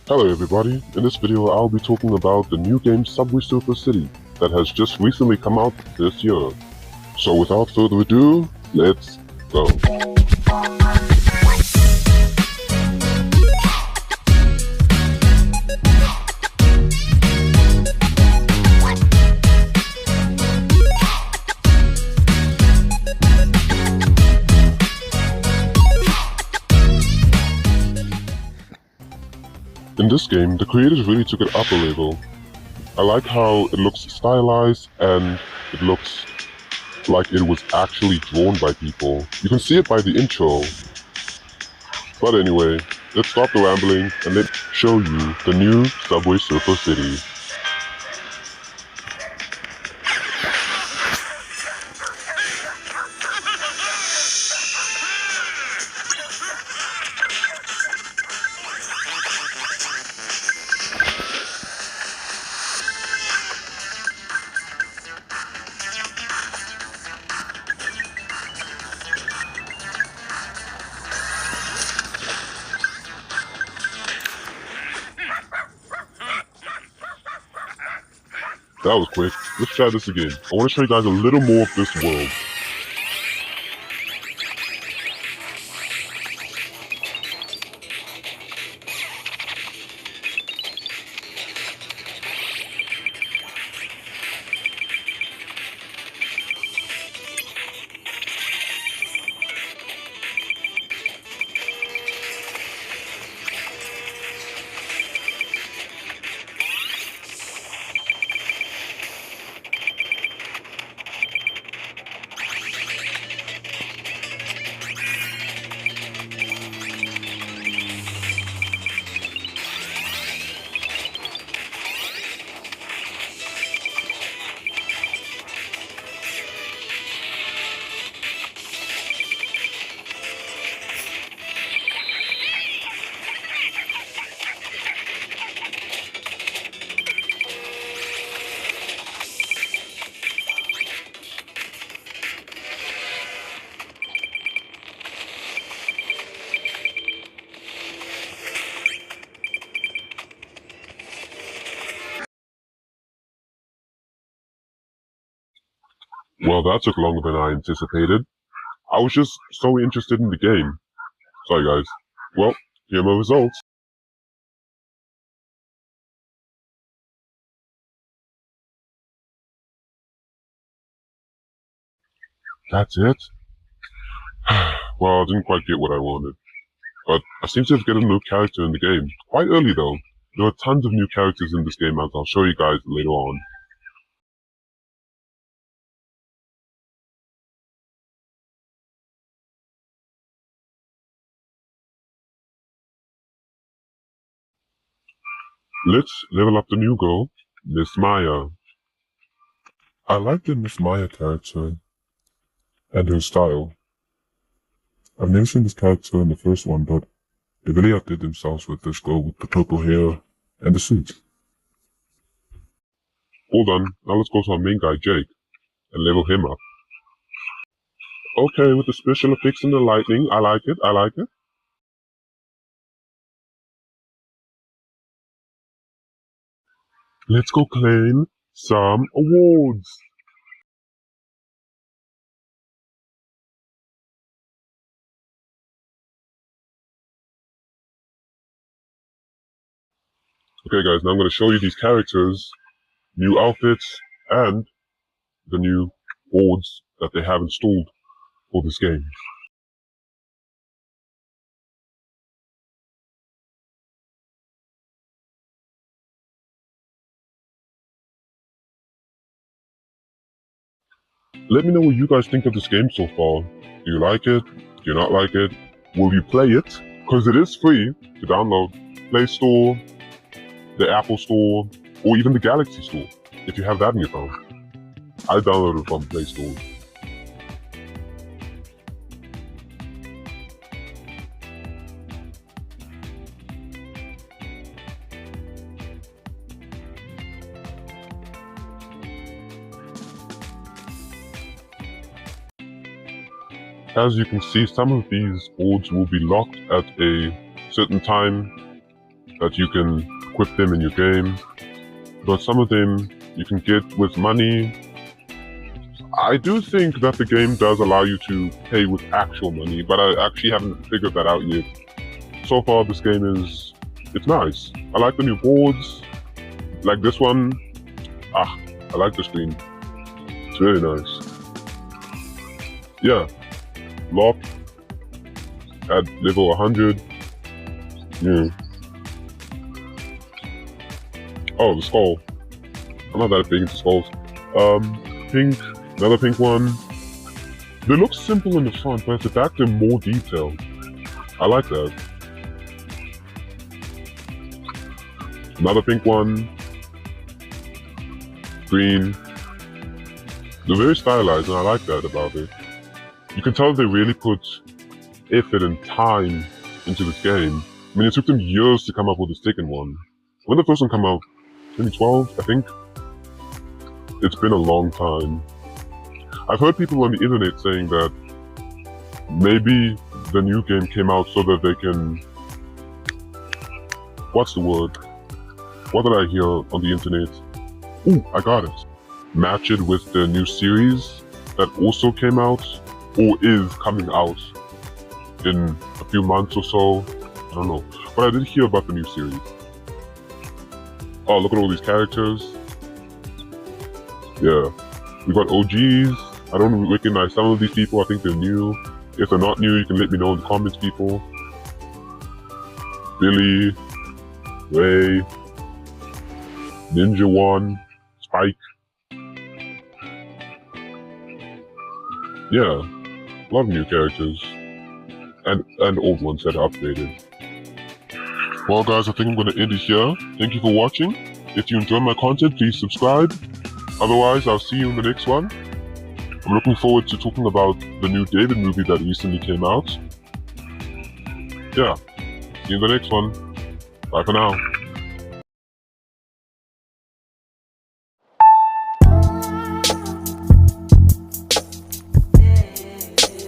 Hello everybody, in this video I'll be talking about the new game Subway Surfer City that has just recently come out this year. So without further ado, let's go. In this game, the creators really took it up a level. I like how it looks stylized and it looks like it was actually drawn by people. You can see it by the intro. But anyway, let's stop the rambling and let's show you the new Subway Surfer City. That was quick. Let's try this again. I want to show you guys a little more of this world. Well, that took longer than I anticipated. I was just so interested in the game. Sorry guys. Well, here are my results. That's it? Well, I didn't quite get what I wanted. But I seem to have gotten a new character in the game. Quite early though. There are tons of new characters in this game as I'll show you guys later on. Let's level up the new girl, Miss Maya. I like the Miss Maya character and her style. I've never seen this character in the first one, but they really outdid themselves with this girl with the purple hair and the suit. Hold on, now let's go to our main guy, Jake, and level him up. Okay, with the special effects and the lightning, I like it, I like it. Let's go claim some awards. Okay guys, now I'm going to show you these characters, new outfits, and the new boards that they have installed for this game. Let me know what you guys think of this game so far. Do you like it? Do you not like it? Will you play it? Because it is free to download. Play Store, the Apple Store, or even the Galaxy Store, if you have that in your phone. I downloaded it from Play Store. As you can see, some of these boards will be locked at a certain time that you can equip them in your game, but some of them you can get with money. I do think that the game does allow you to pay with actual money, but I actually haven't figured that out yet. So far, this game it's nice. I like the new boards, like this one. I like the screen. It's really nice. Yeah, lock at level 100. Yeah. Oh, the skull. I'm not that big into skulls. Pink, another pink one. They look simple in the front, but at the back they're more detailed. I like that. Another pink one. Green. They're very stylized, and I like that about it. You can tell they really put effort and time into this game. I mean, it took them years to come up with the second one. When did the first one come out? 2012, I think? It's been a long time. I've heard people on the internet saying that maybe the new game came out so that they can... What's the word? What did I hear on the internet? Ooh, I got it. Match it with the new series that also came out, or is coming out in a few months or so. I don't know. But I did hear about the new series. Oh, look at all these characters. Yeah. We got OGs. I don't recognize some of these people. I think they're new. If they're not new, you can let me know in the comments, people. Billy, Ray, Ninja One, Spike. Yeah, a lot of new characters. And old ones that are updated. Well guys, I think I'm going to end it here. Thank you for watching. If you enjoy my content, please subscribe. Otherwise, I'll see you in the next one. I'm looking forward to talking about the new David movie that recently came out. Yeah, see you in the next one. Bye for now.